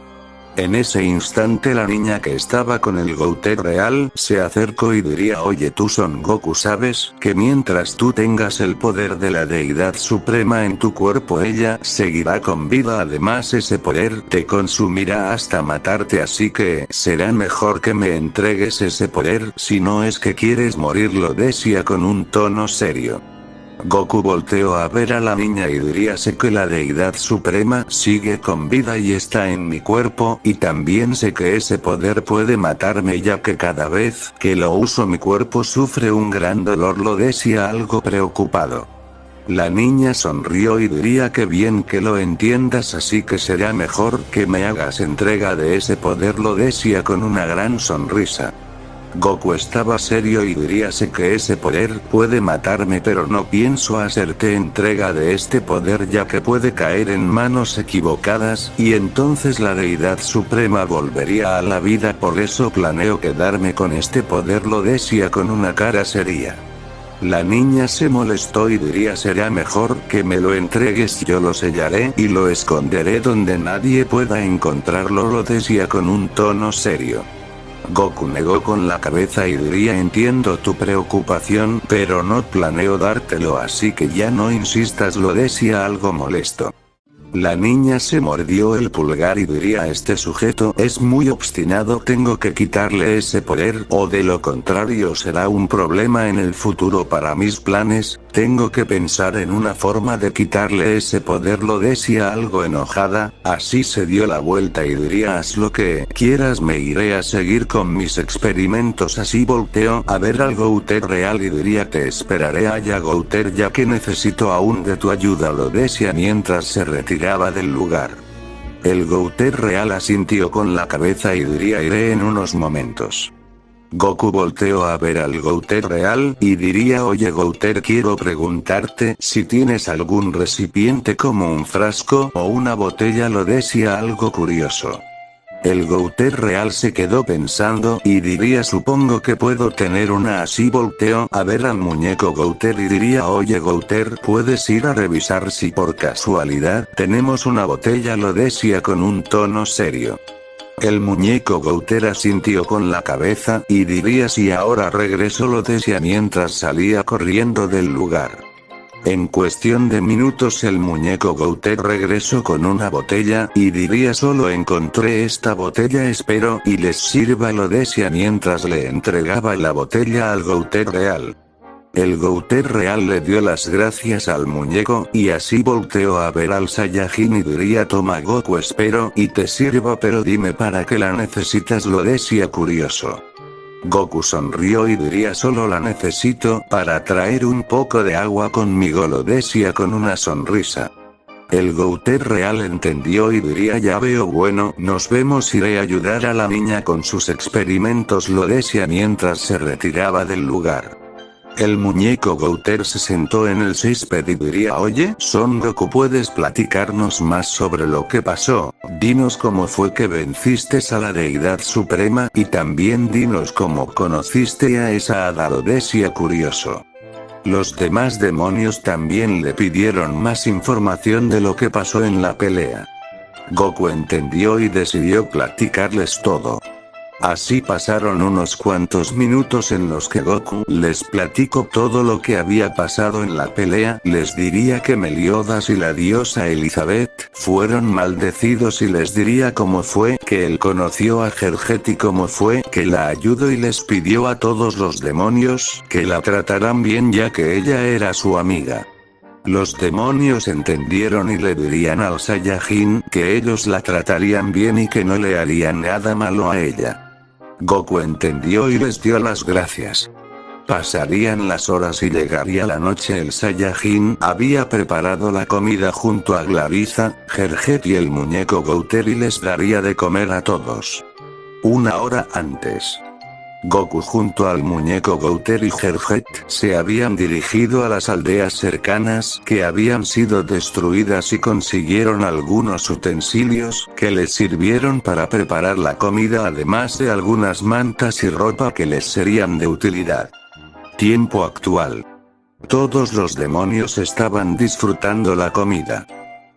En ese instante la niña que estaba con el Gouter real se acercó y diría: oye, tú Son Goku, sabes que mientras tú tengas el poder de la deidad suprema en tu cuerpo, ella seguirá con vida, además ese poder te consumirá hasta matarte, así que será mejor que me entregues ese poder si no es que quieres morir, lo decía con un tono serio. Goku volteó a ver a la niña y diría: sé que la deidad suprema sigue con vida y está en mi cuerpo, y también sé que ese poder puede matarme, ya que cada vez que lo uso mi cuerpo sufre un gran dolor, lo decía algo preocupado. La niña sonrió y diría: qué bien que lo entiendas, así que será mejor que me hagas entrega de ese poder, lo decía con una gran sonrisa. Goku estaba serio y diría: sé que ese poder puede matarme, pero no pienso hacerte entrega de este poder, ya que puede caer en manos equivocadas, y entonces la deidad suprema volvería a la vida, por eso planeo quedarme con este poder, lo decía con una cara seria. La niña se molestó y diría: será mejor que me lo entregues, yo lo sellaré y lo esconderé donde nadie pueda encontrarlo, lo decía con un tono serio. Goku negó con la cabeza y diría: entiendo tu preocupación, pero no planeo dártelo, así que ya no insistas, lo decía algo molesto. La niña se mordió el pulgar y diría: este sujeto es muy obstinado, tengo que quitarle ese poder, o de lo contrario será un problema en el futuro para mis planes, tengo que pensar en una forma de quitarle ese poder, lo decía algo enojada. Así se dio la vuelta y diría: haz lo que quieras, me iré a seguir con mis experimentos. Así volteó a ver al Gouter real y diría: te esperaré allá, Gouter, ya que necesito aún de tu ayuda, lo decía mientras se retiraba del lugar. El Gouter real asintió con la cabeza y diría: iré en unos momentos. Goku volteó a ver al Gouter real y diría: oye Gouter, quiero preguntarte si tienes algún recipiente como un frasco o una botella, lo decía algo curioso. El Gouter real se quedó pensando y diría: supongo que puedo tener una. Así volteó a ver al muñeco Gouter y diría: oye Gouter, ¿puedes ir a revisar si por casualidad tenemos una botella?, lo decía con un tono serio. El muñeco Gouter asintió con la cabeza y diría: sí, ahora regreso, lo decía mientras salía corriendo del lugar. En cuestión de minutos el muñeco Gouter regresó con una botella y diría: solo encontré esta botella, espero y les sirva, lo decía mientras le entregaba la botella al Gouter real. El Gouter real le dio las gracias al muñeco y así volteó a ver al Saiyajin y diría: toma Goku, espero y te sirva, pero dime para qué la necesitas, lo decía curioso. Goku sonrió y diría: solo la necesito para traer un poco de agua conmigo, lo decía con una sonrisa. El Gouter real entendió y diría: ya veo, bueno, nos vemos, iré a ayudar a la niña con sus experimentos, lo decía mientras se retiraba del lugar. El muñeco Gouter se sentó en el césped y diría: oye, Son Goku, ¿puedes platicarnos más sobre lo que pasó? Dinos cómo fue que venciste a la deidad suprema, y también dinos cómo conociste a esa hada, lo decía curioso. Los demás demonios también le pidieron más información de lo que pasó en la pelea. Goku entendió y decidió platicarles todo. Así pasaron unos cuantos minutos en los que Goku les platicó todo lo que había pasado en la pelea. Les diría que Meliodas y la diosa Elizabeth fueron maldecidos y les diría cómo fue que él conoció a Gerget y cómo fue que la ayudó y les pidió a todos los demonios que la trataran bien ya que ella era su amiga. Los demonios entendieron y le dirían al Saiyajin que ellos la tratarían bien y que no le harían nada malo a ella. Goku entendió y les dio las gracias. Pasarían las horas y llegaría la noche. El Saiyajin había preparado la comida junto a Clarissa, Gerget y el muñeco Gouter y les daría de comer a todos. Una hora antes, Goku junto al muñeco Gouter y Gerget se habían dirigido a las aldeas cercanas que habían sido destruidas y consiguieron algunos utensilios que les sirvieron para preparar la comida, además de algunas mantas y ropa que les serían de utilidad. Tiempo actual. Todos los demonios estaban disfrutando la comida.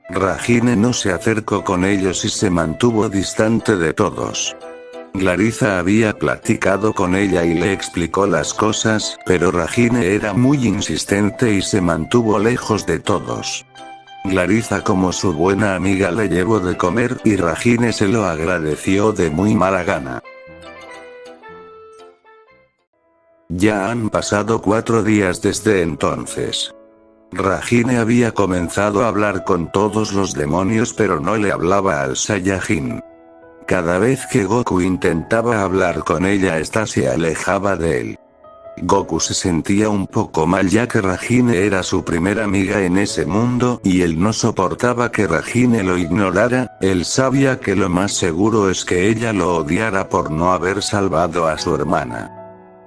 Ragine no se acercó con ellos y se mantuvo distante de todos. Clarissa había platicado con ella y le explicó las cosas, pero Ragine era muy insistente y se mantuvo lejos de todos. Clarissa, como su buena amiga, le llevó de comer y Ragine se lo agradeció de muy mala gana. Ya han pasado 4 días desde entonces. Ragine había comenzado a hablar con todos los demonios pero no le hablaba al Saiyajin. Cada vez que Goku intentaba hablar con ella, ésta se alejaba de él. Goku se sentía un poco mal ya que Ragine era su primera amiga en ese mundo y él no soportaba que Ragine lo ignorara. Él sabía que lo más seguro es que ella lo odiara por no haber salvado a su hermana.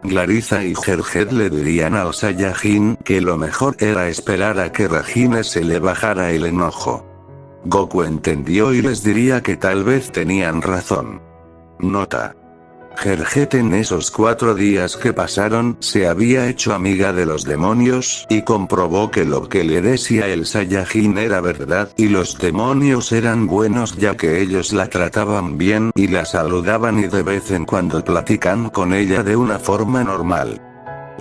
Clarissa y Gerget le dirían al Saiyajin que lo mejor era esperar a que Ragine se le bajara el enojo. Goku entendió y les diría que tal vez tenían razón. Nota: Gerget en esos 4 días que pasaron se había hecho amiga de los demonios y comprobó que lo que le decía el Saiyajin era verdad y los demonios eran buenos ya que ellos la trataban bien y la saludaban y de vez en cuando platican con ella de una forma normal.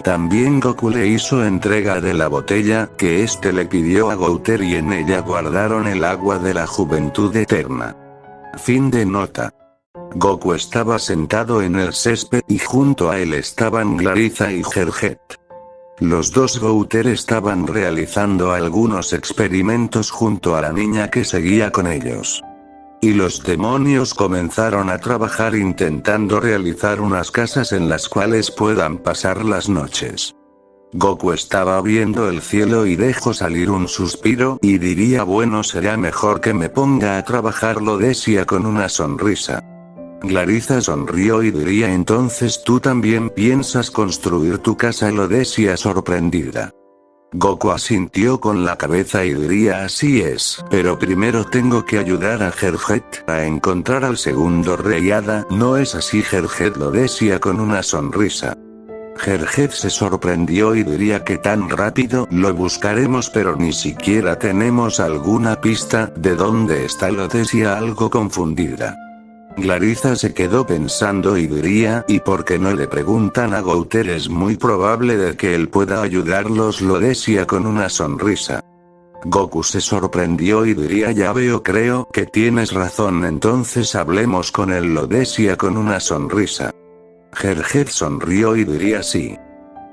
También Goku le hizo entrega de la botella que este le pidió a Gouter y en ella guardaron el agua de la juventud eterna. Fin de nota. Goku estaba sentado en el césped y junto a él estaban Clarissa y Gerget. Los dos Gouter estaban realizando algunos experimentos junto a la niña que seguía con ellos. Y los demonios comenzaron a trabajar intentando realizar unas casas en las cuales puedan pasar las noches. Goku estaba viendo el cielo y dejó salir un suspiro y diría bueno será mejor que me ponga a trabajar, lo decía con una sonrisa. Clarissa sonrió y diría entonces tú también piensas construir tu casa, lo decía sorprendida. Goku asintió con la cabeza y diría así es, pero primero tengo que ayudar a Gerget a encontrar al segundo rey hada, ¿no es así Gerget?, lo decía con una sonrisa. Gerget se sorprendió y diría que tan rápido lo buscaremos pero ni siquiera tenemos alguna pista de dónde está, lo decía algo confundida. Clarissa se quedó pensando y diría ¿y por qué no le preguntan a Gouter? Es muy probable de que él pueda ayudarlos, lo decía con una sonrisa. Goku se sorprendió y diría ya veo, creo que tienes razón, entonces hablemos con él, lo decía con una sonrisa. Gerget sonrió y diría sí.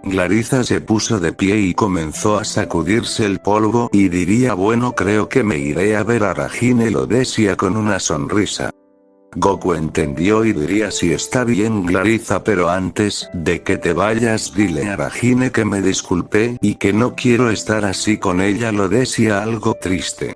Clarissa se puso de pie y comenzó a sacudirse el polvo y diría bueno creo que me iré a ver a Ragine, lo decía con una sonrisa. Goku entendió y diría sí está bien Clarissa, pero antes de que te vayas dile a Ragine que me disculpe y que no quiero estar así con ella, lo decía algo triste.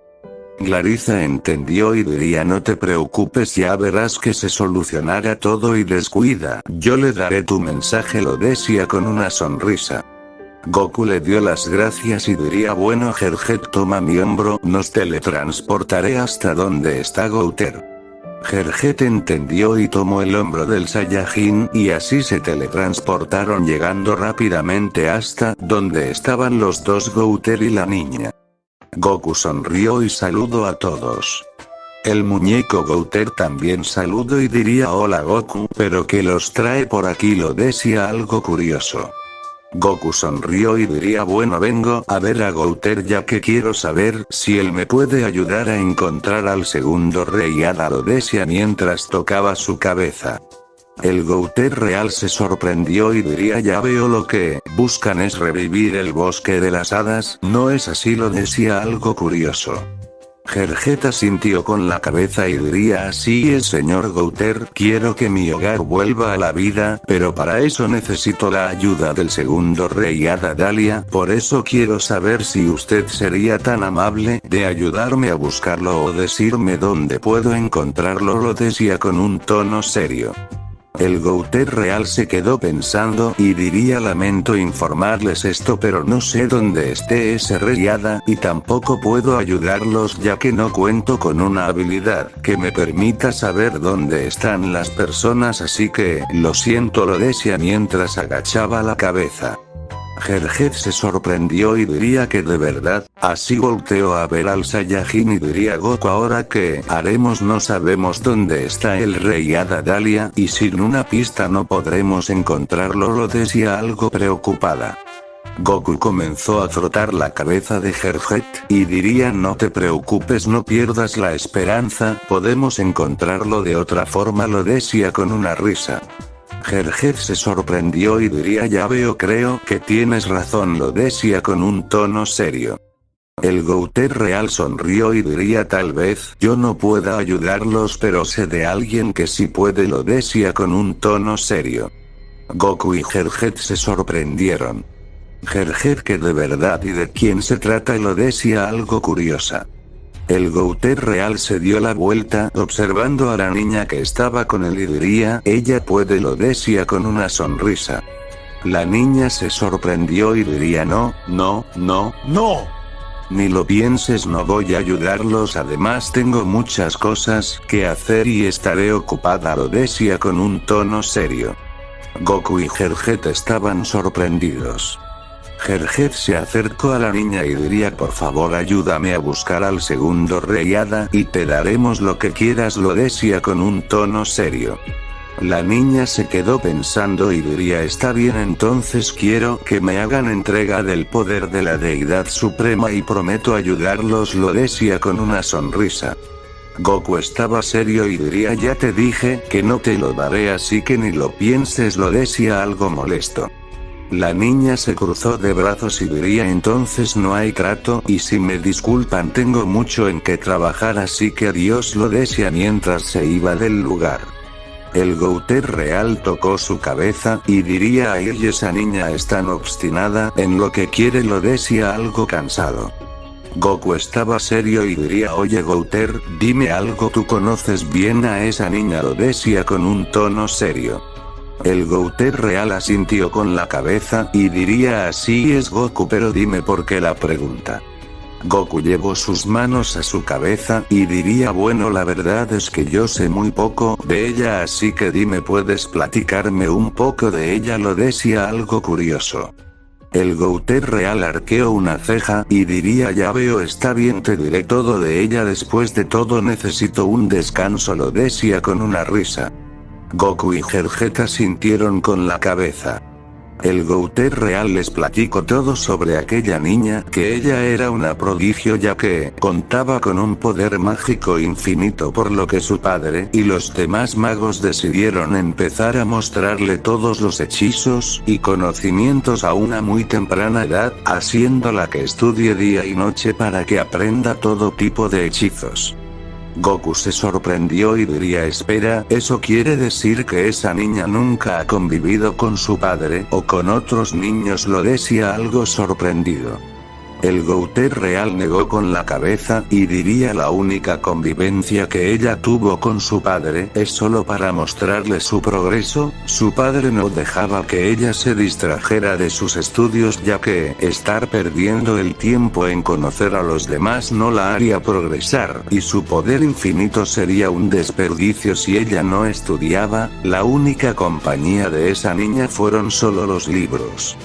Clarissa entendió y diría no te preocupes, ya verás que se solucionará todo y descuida, yo le daré tu mensaje, lo decía con una sonrisa. Goku le dio las gracias y diría bueno Gerget toma mi hombro, nos teletransportaré hasta donde está Gouter. Gerget entendió y tomó el hombro del Saiyajin y así se teletransportaron llegando rápidamente hasta donde estaban los dos Gouter y la niña. Goku sonrió y saludó a todos. El muñeco Gouter también saludó y diría hola Goku, pero ¿qué los trae por aquí?, lo decía algo curioso. Goku sonrió y diría bueno vengo a ver a Gouter ya que quiero saber si él me puede ayudar a encontrar al segundo rey hada, lo decía mientras tocaba su cabeza. El Gouter real se sorprendió y diría ya veo lo que buscan es revivir el bosque de las hadas, ¿no es así?, lo decía algo curioso. Gerget asintió con la cabeza y diría así es señor Gouter, quiero que mi hogar vuelva a la vida, pero para eso necesito la ayuda del segundo rey hada Dahlia, por eso quiero saber si usted sería tan amable de ayudarme a buscarlo o decirme dónde puedo encontrarlo, lo decía con un tono serio. El Gouter real se quedó pensando y diría lamento informarles esto pero no sé dónde esté ese rey hada y tampoco puedo ayudarlos ya que no cuento con una habilidad que me permita saber dónde están las personas, así que lo siento, lo decía mientras agachaba la cabeza. Gerget se sorprendió y diría que de verdad, así volteó a ver al Saiyajin y diría Goku ahora qué haremos, no sabemos dónde está el rey hada Dahlia y sin una pista no podremos encontrarlo, lo decía algo preocupada. Goku comenzó a frotar la cabeza de Gerget y diría no te preocupes, no pierdas la esperanza, podemos encontrarlo de otra forma, lo decía con una risa. Gerget se sorprendió y diría ya veo, creo que tienes razón, lo decía con un tono serio. El Gouter real sonrió y diría tal vez yo no pueda ayudarlos pero sé de alguien que sí puede, lo decía con un tono serio. Goku y Gerget se sorprendieron. Gerget que de verdad y de quién se trata, lo decía algo curiosa. El Gouter real se dio la vuelta observando a la niña que estaba con él y diría ella puede, lo decía con una sonrisa. La niña se sorprendió y diría no, no, no, no. Ni lo pienses, no voy a ayudarlos, además tengo muchas cosas que hacer y estaré ocupada, lo decía con un tono serio. Goku y Gerget estaban sorprendidos. Gerget se acercó a la niña y diría por favor ayúdame a buscar al segundo rey hada y te daremos lo que quieras, lo decía con un tono serio. La niña se quedó pensando y diría está bien, entonces quiero que me hagan entrega del poder de la deidad suprema y prometo ayudarlos, lo decía con una sonrisa. Goku estaba serio y diría ya te dije que no te lo daré, así que ni lo pienses, lo decía algo molesto. La niña se cruzó de brazos y diría entonces no hay trato, y si me disculpan tengo mucho en que trabajar, así que adiós, lo decía mientras se iba del lugar. El Gouter real tocó su cabeza y diría ay, esa niña es tan obstinada en lo que quiere, lo decía algo cansado. Goku estaba serio y diría oye Gouter, dime algo, tú conoces bien a esa niña, lo decía con un tono serio. El Gouter real asintió con la cabeza y diría así es Goku, pero dime por qué la pregunta. Goku llevó sus manos a su cabeza y diría bueno, la verdad es que yo sé muy poco de ella, así que dime, ¿puedes platicarme un poco de ella?, lo decía algo curioso. El Gouter real arqueó una ceja y diría ya veo, está bien, te diré todo de ella, después de todo necesito un descanso, lo decía con una risa. Goku y Vegeta sintieron con la cabeza. El Gouter real les platicó todo sobre aquella niña, que ella era una prodigio ya que contaba con un poder mágico infinito, por lo que su padre y los demás magos decidieron empezar a mostrarle todos los hechizos y conocimientos a una muy temprana edad, haciéndola que estudie día y noche para que aprenda todo tipo de hechizos. Goku se sorprendió y diría espera, ¿eso quiere decir que esa niña nunca ha convivido con su padre o con otros niños?, lo decía algo sorprendido. El Gouter real negó con la cabeza y diría la única convivencia que ella tuvo con su padre es solo para mostrarle su progreso, su padre no dejaba que ella se distrajera de sus estudios ya que estar perdiendo el tiempo en conocer a los demás no la haría progresar y su poder infinito sería un desperdicio si ella no estudiaba. La única compañía de esa niña fueron solo los libros.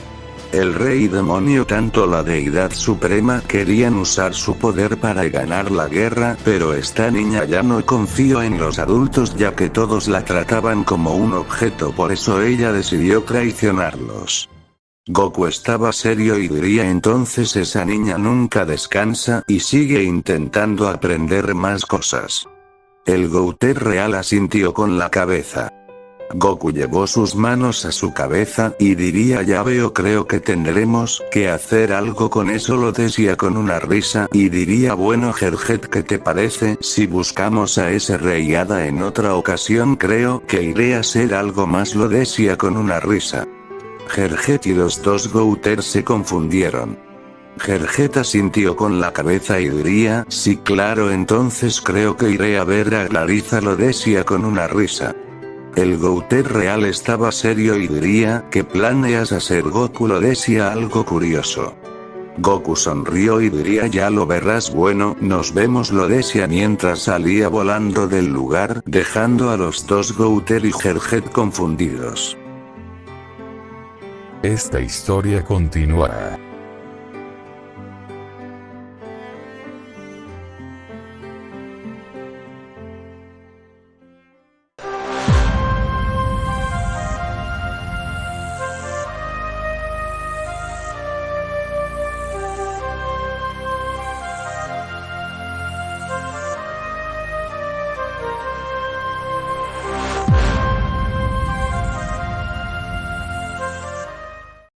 El rey demonio, tanto la deidad suprema, querían usar su poder para ganar la guerra, pero esta niña ya no confió en los adultos ya que todos la trataban como un objeto, por eso ella decidió traicionarlos. Goku estaba serio y diría entonces esa niña nunca descansa y sigue intentando aprender más cosas. El Gouter real asintió con la cabeza. Goku llevó sus manos a su cabeza y diría ya veo, creo que tendremos que hacer algo con eso, lo decía con una risa y diría bueno Vegeta, ¿qué te parece si buscamos a ese rey hada en otra ocasión? Creo que iré a hacer algo más, lo decía con una risa. Vegeta y los dos Gouters se confundieron. Vegeta sintió con la cabeza y diría sí claro, entonces creo que iré a ver a Clarissa, lo decía con una risa. El Gouter real estaba serio y diría ¿qué planeas hacer Goku?, lo decía algo curioso. Goku sonrió y diría ya lo verás, bueno, nos vemos, lo decía mientras salía volando del lugar, dejando a los dos Gouter y Vegeta confundidos. Esta historia continuará.